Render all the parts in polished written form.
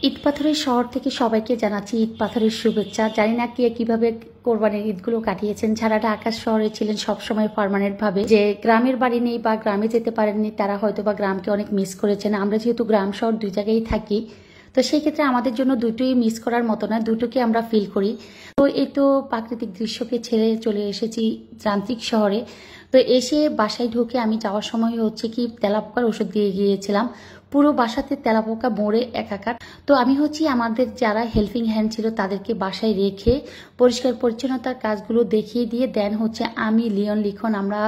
ঈদ পাথরের শহর থেকে সবাইকে জানাচ্ছি ঈদ পাথরের শুভেচ্ছা। জানি না কে কিভাবে কোরবানির ঈদগুলো কাটিয়েছেন। যারা ঢাকা শহরে ছিলেন সবসময় পার্মানেন্ট ভাবে, যে গ্রামের বাড়ি নেই বা গ্রামে যেতে পারেননি, তারা হয়তো বা গ্রামকে অনেক মিস করেছেন। আমরা যেহেতু গ্রাম শহর দুই জায়গায় থাকি, তো সেই ক্ষেত্রে আমাদের জন্য দুটোই মিস করার মতো না, দুটোকে আমরা ফিল করি। তো এই তো প্রাকৃতিক দৃশ্যকে ছেড়ে চলে এসেছি যান্ত্রিক শহরে। তো এসে বাসায় ঢুকে আমি যাওয়ার সময় হচ্ছে কি তেলাপোকার ওষুধ দিয়ে গিয়েছিলাম। পুরো বাসাতে তেলাপোকা মরে একাকার। তো আমি হচ্ছে আমাদের যারা হেল্পিং হ্যান্ড ছিল তাদেরকে বাসায় রেখে পরিষ্কার পরিচ্ছন্নতার কাজগুলো দেখিয়ে দিয়ে দেন হচ্ছে আমি লিখন আমরা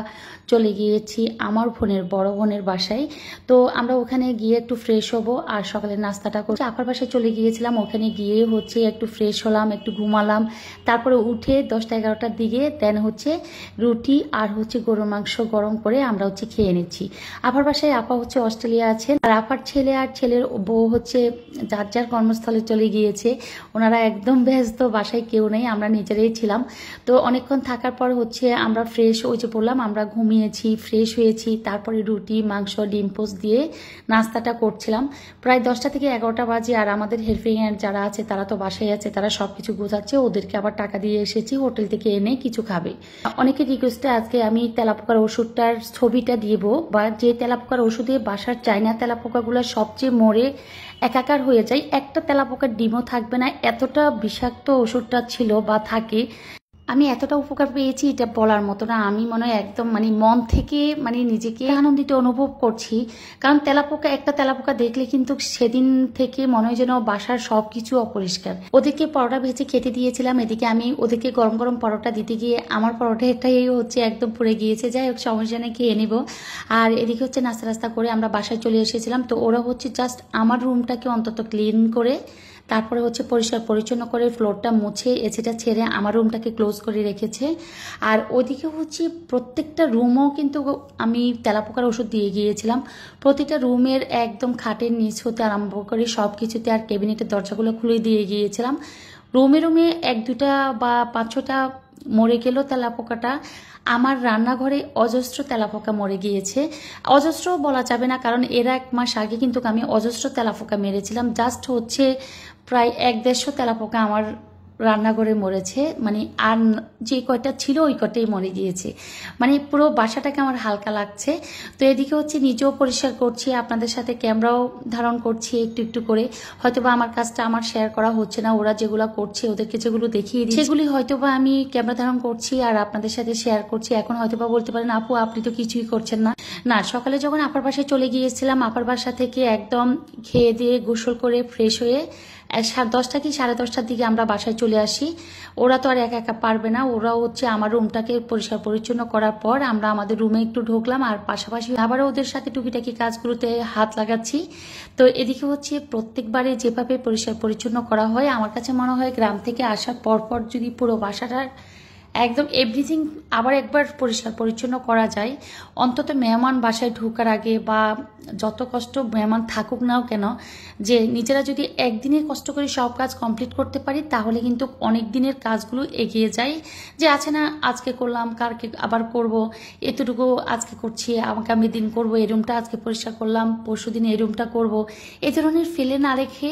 চলে গিয়েছি আমার বড় বোনের বাসায়। তো আমরা ওখানে গিয়ে একটু ফ্রেশ হবো আর সকালে নাস্তাটা করছি। আপার বাসায় চলে গিয়েছিলাম, ওখানে গিয়ে হচ্ছে একটু ফ্রেশ হলাম, একটু ঘুমালাম। তারপরে উঠে 10টা-11টার দিকে দেন হচ্ছে রুটি আর হচ্ছে গরুর মাংস গরম করে আমরা হচ্ছে খেয়ে নিচ্ছি। আপার বাসায় আপা হচ্ছে অস্ট্রেলিয়া আছেন, আর আপার ছেলে আর ছেলের বউ হচ্ছে যার যার কর্মস্থলে চলে গিয়েছে। ওনারা একদম ব্যস্ত, বাসায় কেউ নেই, আমরা নিজেরাই ছিলাম। তো অনেকক্ষণ থাকার পর হচ্ছে আমরা ফ্রেশ ওই যে বললাম আমরা ঘুমিয়েছি, ফ্রেশ হয়েছি। তারপরে রুটি মাংস ডিম পোস্ট দিয়ে নাস্তাটা করছিলাম। প্রায় 10টা থেকে 11টা বাজে। আর আমাদের হেল্পিং হ্যান্ড যারা আছে তারা তো বাসায় আছে, তারা সবকিছু গোছাচ্ছে। ওদেরকে আবার টাকা দিয়ে এসেছি, হোটেল থেকে এনে কিছু খাবে। অনেকের রিকোয়েস্টে আজকে আমি তেলাপোকার ওষুধটার ছবিটা দিব, বা যে তেলাপোকার ওষুধে বাসার চায়না তেলাপোকাগুলো সবচেয়ে মরে একাকার হয়ে যায়। একটা তেলাপোকার ডিমও থাকবে না, এতটা বিষাক্ত ওষুধটা ছিল বা থাকে। আমি এতটা উপকার পেয়েছি এটা বলার মতো না। আমি মনে হয় একদম মন থেকে নিজেকে আনন্দিত অনুভব করছি। কারণ একটা তেলাপোকা দেখলে কিন্তু সেদিন থেকে মনে হয় যেন বাসার সবকিছু অপরিষ্কার। ওদেরকে পরোটা ভেজে খেতে দিয়েছিলাম, এদিকে আমি ওদেরকে গরম গরম পরোটা দিতে গিয়ে আমার পরোটাটাই হচ্ছে একদম পুড়ে গিয়েছে। যাই হোক, সমস্যা নেই, খেয়ে নেবো। আর এদিকে হচ্ছে নাস্তা করে আমরা বাসায় চলে এসেছিলাম। তো ওরা হচ্ছে জাস্ট আমার রুমটাকে অন্তত ক্লিন করে তারপরে হচ্ছে পরিষ্কার পরিচ্ছন্ন করে ফ্লোরটা মুছে এসিটা ছেড়ে আমার রুমটাকে ক্লোজ করে রেখেছে। আর ওইদিকে হচ্ছে প্রত্যেকটা রুমও কিন্তু আমি তেলাপোকার ওষুধ দিয়ে গিয়েছিলাম। প্রতিটা রুমের একদম খাটের নিচ হতে আরম্ভ করে সব কিছুতে, আর ক্যাবিনেটের দরজাগুলো খুলে দিয়ে গিয়েছিলাম। রুমে রুমে 1-2টা বা 5-6টা মরে গেল তেলাপোকাটা। আমার রান্নাঘরে অজস্র তেলাপোকা মরে গিয়েছে। অজস্র বলা যাবে না, কারণ এর 1 মাস আগে কিন্তু আমি অজস্র তেলাপোকা মেরেছিলাম। জাস্ট হচ্ছে প্রায় 1-150 তেলাপোকা আমার রান্নাঘরে মরেছে। আর যে কয়টা ছিল ওই কয়টাই মরে গিয়েছে। পুরো বাসাটাকে আমার হালকা লাগছে। তো এদিকে হচ্ছে নিজেও পরিষ্কার করছি, আপনাদের সাথে ক্যামেরাও ধারণ করছি একটু একটু করে। হয়তোবা আমার কাজটা আমার শেয়ার করা হচ্ছে না, ওরা যেগুলো করছে ওদেরকে যেগুলো দেখিয়ে দিই সেগুলি হয়তোবা আমি ক্যামেরা ধারণ করছি আর আপনাদের সাথে শেয়ার করছি। এখন হয়তোবা বলতে পারেন আপু আপনি তো কিছুই করছেন না। না, সকালে যখন আপার বাসায় চলে গিয়েছিলাম, আপার বাসা থেকে একদম খেয়ে দিয়ে গোসল করে ফ্রেশ হয়ে 10টা কি 10:30টার দিকে আমরা বাসায় চলে আসি। ওরা তো আর একা একা পারবে না, ওরা হচ্ছে আমার রুমটাকে পরিষ্কার পরিচ্ছন্ন করার পর আমরা আমাদের রুমে একটু ঢুকলাম, আর পাশাপাশি আবারও ওদের সাথে টুকিটাকি কাজগুলোতে হাত লাগাচ্ছি। তো এদিকে হচ্ছে প্রত্যেকবারে যেভাবে পরিষ্কার পরিচ্ছন্ন করা হয়, আমার কাছে মনে হয় গ্রাম থেকে আসার পর যদি পুরো বাসাটার একদম এভরিথিং আবার একবার পরিষ্কার পরিচ্ছন্ন করা যায়, অন্তত মেহমান বাসায় ঢোকার আগে বা যত কষ্ট মেহমান থাকুক নাও কেন, যে নিজেরা যদি একদিনে কষ্ট করে সব কাজ কমপ্লিট করতে পারি তাহলে কিন্তু অনেক দিনের কাজগুলো এগিয়ে যায়। যে আছে না, আজকে করলাম কালকে আবার করব, এতটুকু আজকে করছি আগামী দিন করব, এই রুমটা আজকে পরিষ্কার করলাম পরশু দিন এই রুমটা করব, এই ধরনের ফেলে না রেখে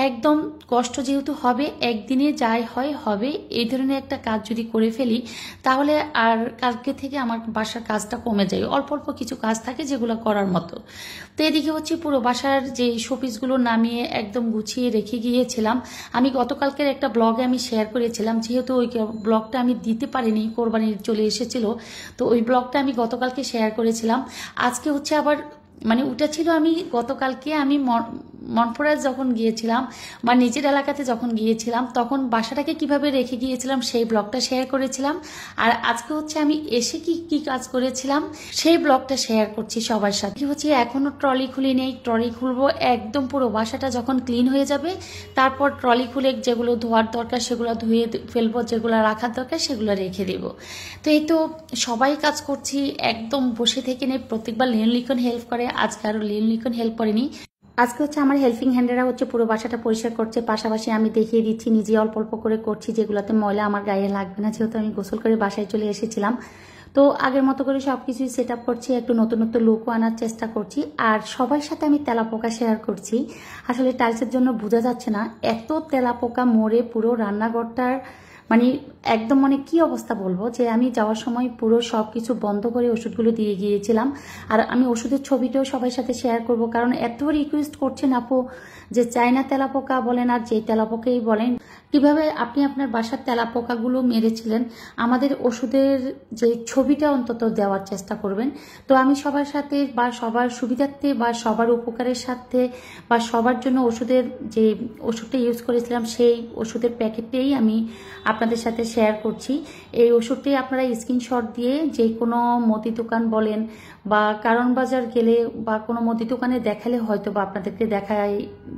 একদম কষ্ট যেহেতু হবে একদিনে যাই হয় হবে, এই ধরনের একটা কাজ যদি করে ফেলি তাহলে আর কালকে থেকে আমার বাসার কাজটা কমে যায়। অল্প অল্প কিছু কাজ থাকে যেগুলো করার মতো। তো এদিকে হচ্ছে পুরো বাসার যে শোপিসগুলো নামিয়ে একদম গুছিয়ে রেখে গিয়েছিলাম। আমি গতকালকের একটা ব্লগে আমি শেয়ার করেছিলাম, যেহেতু ওই ব্লগটা আমি দিতে পারিনি, কোরবানির চলে এসেছিল, তো ওই ব্লগটা আমি গতকালকে শেয়ার করেছিলাম। আজকে হচ্ছে আবার ওটা ছিল আমি গতকালকে আমি মনপুরা যখন গিয়েছিলাম বা নিজের এলাকাতে যখন গিয়েছিলাম তখন বাসাটাকে কিভাবে রেখে গিয়েছিলাম সেই ব্লগটা শেয়ার করেছিলাম। আর আজকে হচ্ছে আমি এসে কি কাজ করেছিলাম সেই ব্লগটা শেয়ার করছি সবার সাথে। হচ্ছে এখনো ট্রলি খুলি নেই, ট্রলি খুলবো একদম পুরো বাসাটা যখন ক্লিন হয়ে যাবে, তারপর ট্রলি খুলে যেগুলো ধোয়ার দরকার সেগুলো ধুয়ে ফেলবো, যেগুলো রাখার দরকার সেগুলো রেখে দেবো। তো এই তো সবাই কাজ করছি, একদম বসে থেকে নেই। প্রত্যেকবার লিখন হেল্প করে, আজকে আরো লিখন হেল্প করেনি। আজকে হচ্ছে আমার হেল্পিং হ্যান্ডেরা হচ্ছে পুরো বাসাটা পরিষ্কার করছে, পাশাপাশি আমি দেখিয়ে দিচ্ছি নিজে অল্প অল্প করে করছি যেগুলোতে ময়লা আমার গায়ে লাগবে না, যেহেতু আমি গোসল করে বাসায় চলে এসেছিলাম। তো আগের মতো করে সবকিছুই সেট আপ করছি, একটু নতুন নতুন লুকও আনার চেষ্টা করছি। আর সবার সাথে আমি তেলাপোকা শেয়ার করছি। আসলে টাইলসের জন্য বোঝা যাচ্ছে না, এত তেলাপোকা মরে পুরো রান্নাঘরটার মানে একদম কি অবস্থা বলবো, যে আমি যাওয়ার সময় পুরো সবকিছু বন্ধ করে ওষুধগুলো দিয়ে গিয়েছিলাম। আর আমি ওষুধের ছবিটাও সবার সাথে শেয়ার করব, কারণ এত রিকোয়েস্ট করছেন আপু যে চায়না তেলাপোকা বলেন আর যে তেলাপোকাই বলেন, কিভাবে আপনি আপনার বাসার তেলাপোকাগুলো মেরেছিলেন, আমাদের ওষুধের যে ছবিটা অন্তত দেওয়ার চেষ্টা করবেন। তো আমি সবার সাথে বা সবার সুবিধার্থে বা সবার উপকারের সাথে বা সবার জন্য ওষুধের যে ওষুধটা ইউজ করেছিলাম সেই ওষুধের প্যাকেটটাই আমি আপনাদের সাথে শেয়ার করছি। এই ওষুধটি আপনারা স্ক্রিনশট দিয়ে যে কোনো মুদি দোকান বলেন বা কারণ বাজার গেলে বা কোনো মুদি দোকানে দেখালে হয়তো বা আপনাদেরকে দেখায়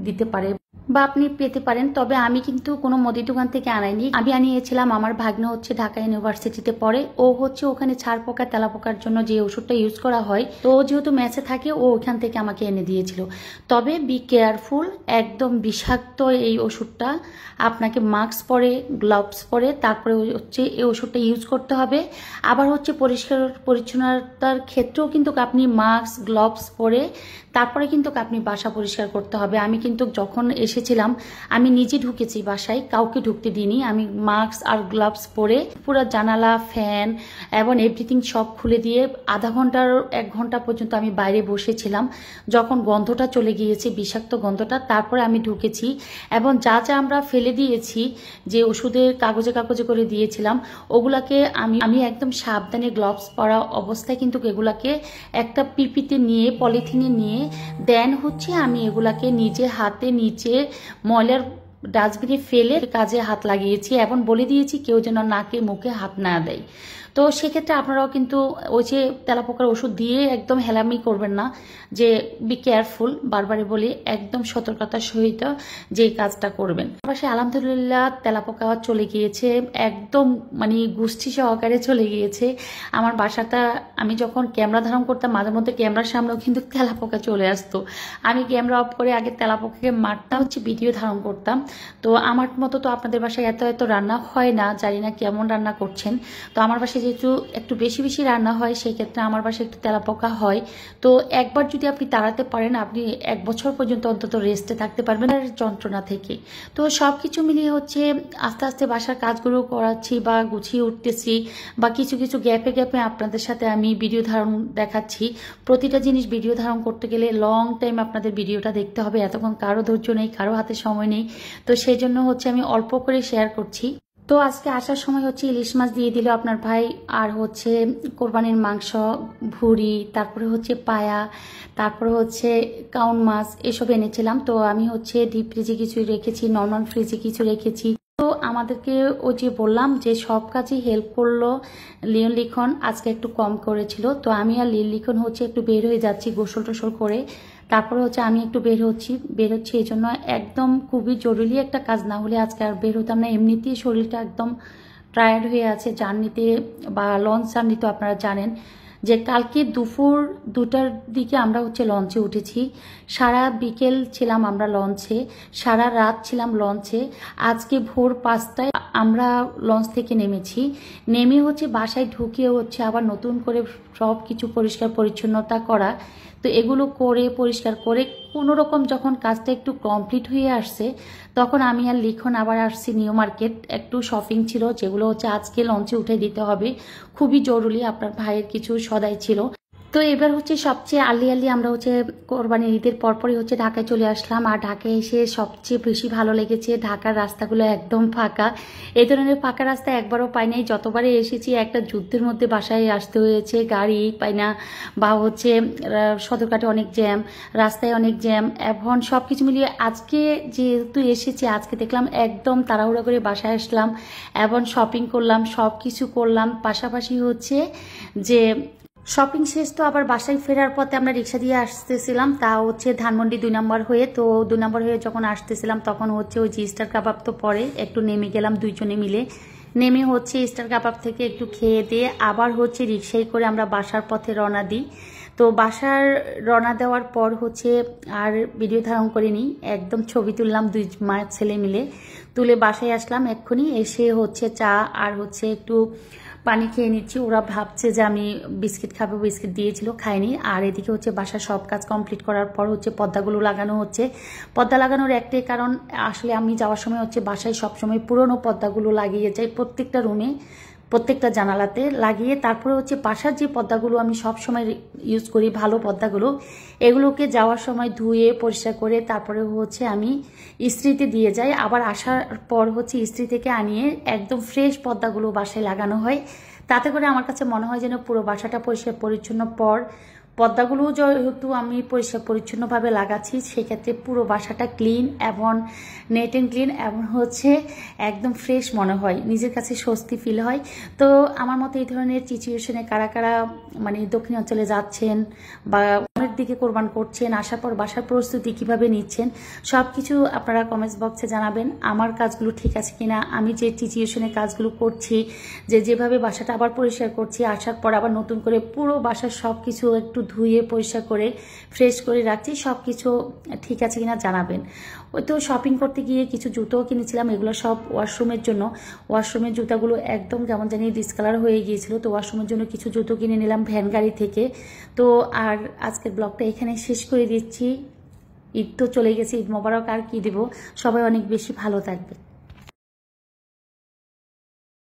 দিতে পারে বা আপনি পেতে পারেন। তবে আমি কিন্তু কোনো মুদি দোকান থেকে আনাইনি, আমি আনিয়েছিলাম আমার ভাগ্নে হচ্ছে ঢাকা ইউনিভার্সিটিতে পড়ে, ও হচ্ছে ওখানে ছাড় পোকা তেলাপোকার জন্য যে ওষুধটা ইউজ করা হয়, তো ও যেহেতু ম্যাচে থাকে ও ওখান থেকে আমাকে এনে দিয়েছিল। তবে বি কেয়ারফুল, একদম বিষাক্ত এই ওষুধটা। আপনাকে মাস্ক পরে, গ্লাভস পরে তারপরে হচ্ছে এই ওষুধটা ইউজ করতে হবে। আবার হচ্ছে পরিষ্কার পরিচ্ছন্নতার ক্ষেত্রেও কিন্তু আপনি মাস্ক গ্লাভস পরে তারপরে কিন্তু আপনি বাসা পরিষ্কার করতে হবে। আমি কিন্তু যখন এসেছিলাম আমি নিজে ঢুকেছি বাসায়, কাউকে ঢুকতে দিইনি। আমি মাস্ক আর গ্লাভস পরে পুরো জানালা, ফ্যান এবং এভরিথিং সব খুলে দিয়ে আধা ঘন্টার 1 ঘন্টা পর্যন্ত আমি বাইরে বসেছিলাম। যখন গন্ধটা চলে গিয়েছে, বিষাক্ত গন্ধটা, তারপরে আমি ঢুকেছি। এবং যা যা আমরা ফেলে দিয়েছি, যে ওষুধের কাগজে কাগজে করে দিয়েছিলাম, ওগুলাকে আমি একদম সাবধানে গ্লাভস পরা অবস্থায় কিন্তু এগুলাকে একটা পিপিতে নিয়ে, পলিথিনে নিয়ে দেন হচ্ছে আমি এগুলাকে নিজে হাতে নিচে ময়লার ডাস্টবিনে ফেলে কাজে হাত লাগিয়েছি এবং বলে দিয়েছি কেউ যেন নাকে মুখে হাত না দেয়। তো সেক্ষেত্রে আপনারাও কিন্তু ওই যে তেলাপোকার ওষুধ দিয়ে একদম হেলামি করবেন না, যে বি কেয়ারফুল, বারবারে বলি একদম সতর্কতার সহিত যে কাজটা করবেন। পাশে আলহামদুলিল্লাহ তেলাপোকা চলে গিয়েছে, একদম গোষ্ঠী সহকারে চলে গিয়েছে। আমার বাসাটা আমি যখন ক্যামেরা ধারণ করতাম মাঝে মধ্যে ক্যামেরার সামনেও কিন্তু তেলাপোকা চলে আসতো। আমি ক্যামেরা অফ করে আগে তেলাপোকাকে মারতাম, হচ্ছে ভিডিও ধারণ করতাম। তো আমার মতো তো আপনাদের বাসায় এত এত রান্না হয় না, জানি না কেমন রান্না করছেন। তো আমার বাসায় যেহেতু একটু বেশি বেশি রান্না হয়, সেই ক্ষেত্রে আমার বাসায় একটু তেলাপোকা হয়। তো একবার যদি আপনি তাড়াতে পারেন, আপনি 1 বছর পর্যন্ত অন্তত রেস্টে থাকতে পারবেন আর যন্ত্রণা থেকে। তো সবকিছু মিলিয়ে হচ্ছে আস্তে আস্তে বাসার কাজগুলো করাচ্ছি বা গুছিয়ে উঠতেছি, বা কিছু কিছু গ্যাপে গ্যাপে আপনাদের সাথে আমি ভিডিও ধারণ দেখাচ্ছি। প্রতিটা জিনিস ভিডিও ধারণ করতে গেলে লং টাইম আপনাদের ভিডিওটা দেখতে হবে, এতক্ষণ কারো ধৈর্য নেই, কারো হাতে সময় নেই। তো সেই জন্য হচ্ছে আমি অল্প করে শেয়ার করছি। তো আজকে আসার সময় হচ্ছে ইলিশ মাছ দিয়ে দিল আপনার ভাই, আর হচ্ছে কোরবানির মাংস, ভুড়ি, তারপরে হচ্ছে পায়া, তারপরে হচ্ছে কাউন মাছ, এসব এনেছিলাম। তো আমি হচ্ছে ডিপ ফ্রিজে কিছু রেখেছি, নর্মাল ফ্রিজে কিছু রেখেছি। তো আমাদেরকে ওই যে বললাম যে সব কাজে হেল্প করলো লিওন লিখন, আজকে একটু কম করেছিল। তো আমি আর লিওন লিখন হচ্ছে একটু বের হয়ে যাচ্ছি গোসল টোসল করে, তারপরে হচ্ছে আমি একটু বের হচ্ছি এই জন্য একদম খুবই জরুরি একটা কাজ, না হলে আজকে আর বের হতাম না। এমনিতেই শরীরটা একদম টায়ার্ড হয়ে আছে জার্নিতে বা লঞ্চ জার্নি, তো আপনারা জানেন যে কালকে দুপুর 2টার দিকে আমরা হচ্ছে লঞ্চে উঠেছি, সারা বিকেল ছিলাম আমরা লঞ্চে, সারা রাত ছিলাম লঞ্চে। আজকে ভোর 5টায় আমরা লঞ্চ থেকে নেমেছি, নেমে হচ্ছে বাসায় ঢুকিয়ে হচ্ছে আবার নতুন করে সব কিছু পরিষ্কার পরিচ্ছন্নতা করা। তো এগুলো করে পরিষ্কার করে কোনো রকম যখন কাজটা একটু কমপ্লিট হয়ে আসছে, তখন আমি আর লিখন আবার আসছি নিউ মার্কেট, একটু শপিং ছিল যেগুলো হচ্ছে আজকে লঞ্চে উঠে দিতে হবে, খুবই জরুরি, আপনার ভাইয়ের কিছু সদাই ছিল। তো এবার হচ্ছে সবচেয়ে আর্লি আমরা হচ্ছে কোরবানির ঈদের পরপরই হচ্ছে ঢাকায় চলে আসলাম। আর ঢাকায় এসে সবচেয়ে বেশি ভালো লেগেছে ঢাকার রাস্তাগুলো একদম ফাঁকা। এই ধরনের ফাঁকা রাস্তা একবারও পাই নাই, যতবারে এসেছি একটা যুদ্ধের মধ্যে বাসায় আসতে হয়েছে, গাড়ি পাই না, বা হচ্ছে সদরঘাটে অনেক জ্যাম, রাস্তায় অনেক জ্যাম। এখন সব কিছু মিলিয়ে আজকে যেহেতু এসেছি, আজকে দেখলাম একদম তাড়াহুড়া করে বাসায় আসলাম এবং শপিং করলাম, সব কিছু করলাম। পাশাপাশি হচ্ছে যে শপিং শেষ, তো আবার বাসায় ফেরার পথে আমরা রিক্সা দিয়ে আসতেছিলাম, তা হচ্ছে ধানমন্ডি 2 নম্বর হয়ে। তো 2 নম্বর হয়ে যখন আসতেছিলাম তখন হচ্ছে ওই যে স্টার কাবাব তো পরে একটু নেমে গেলাম দুইজনে মিলে, নেমে হচ্ছে স্টার কাবাব থেকে একটু খেয়ে দিয়ে আবার হচ্ছে রিক্সায় করে আমরা বাসার পথে রওনা দিই। তো বাসার রওনা দেওয়ার পর হচ্ছে আর ভিডিও ধারণ করিনি, একদম ছবি তুললাম 2 মা ছেলে মিলে, তুলে বাসায় আসলাম এক্ষুনি। এসে হচ্ছে চা আর হচ্ছে একটু পানি খেয়ে নিচ্ছি। ওরা ভাবছে যে আমি বিস্কিট খাবো, বিস্কিট দিয়েছিল, খাইনি। আর এদিকে হচ্ছে বাসার সব কাজ কমপ্লিট করার পর হচ্ছে পর্দাগুলো লাগানো হচ্ছে। পর্দা লাগানোর একটাই কারণ, আসলে আমি যাওয়ার সময় হচ্ছে বাসায় সবসময় পুরনো পর্দাগুলো লাগিয়ে যাই, প্রত্যেকটা রুমে প্রত্যেকটা জানালাতে লাগিয়ে তারপরে হচ্ছে বাসার যে পর্দাগুলো আমি সব সময় ইউজ করি, ভালো পর্দাগুলো, এগুলোকে যাওয়ার সময় ধুয়ে পরিষ্কার করে তারপরে হচ্ছে আমি ইস্ত্রিতে দিয়ে যাই। আবার আসার পর হচ্ছে ইস্ত্রি থেকে আনিয়ে একদম ফ্রেশ পর্দাগুলো বাসায় লাগানো হয়। তাতে করে আমার কাছে মনে হয় যেন পুরো বাসাটা পরিষ্কার পরিচ্ছন্ন। পর পর্দাগুলো যেহেতু আমি পরিষ্কার পরিচ্ছন্নভাবে লাগাচ্ছি, সেক্ষেত্রে পুরো বাসাটা ক্লিন এবং নেট অ্যান্ড ক্লিন এবং হচ্ছে একদম ফ্রেশ মনে হয়, নিজের কাছে স্বস্তি ফিল হয়। তো আমার মতো এই ধরনের সিচুয়েশনে কারা কারা মানে দক্ষিণ অঞ্চলে যাচ্ছেন বা অনেক দিকে কোরবান করছেন, আসার পর বাসার প্রস্তুতি কিভাবে নিচ্ছেন, সব কিছু আপনারা কমেন্টস বক্সে জানাবেন। আমার কাজগুলো ঠিক আছে কিনা, আমি যে সিচুয়েশনে কাজগুলো করছি, যেভাবে বাসাটা আবার পরিষ্কার করছি, আসার পর আবার নতুন করে পুরো বাসার সব কিছু একটু ধুয়ে পরিষ্কার করে ফ্রেশ করে রাখছি, সব কিছু ঠিক আছে কিনা জানাবেন। ওই তো শপিং করতে গিয়ে কিছু জুতোও কিনেছিলাম, এগুলো সব ওয়াশরুমের জন্য। ওয়াশরুমের জুতাগুলো একদম কেমন জানি ডিসকালার হয়ে গিয়েছিল, তো ওয়াশরুমের জন্য কিছু জুতো কিনে নিলাম ভ্যান গাড়ি থেকে। তো আর আজকের ব্লগটা এখানে শেষ করে দিচ্ছি। ঈদ তো চলে গেছে, ঈদ মোবারক, আর কি দেব। সবাই অনেক বেশি ভালো থাকবে।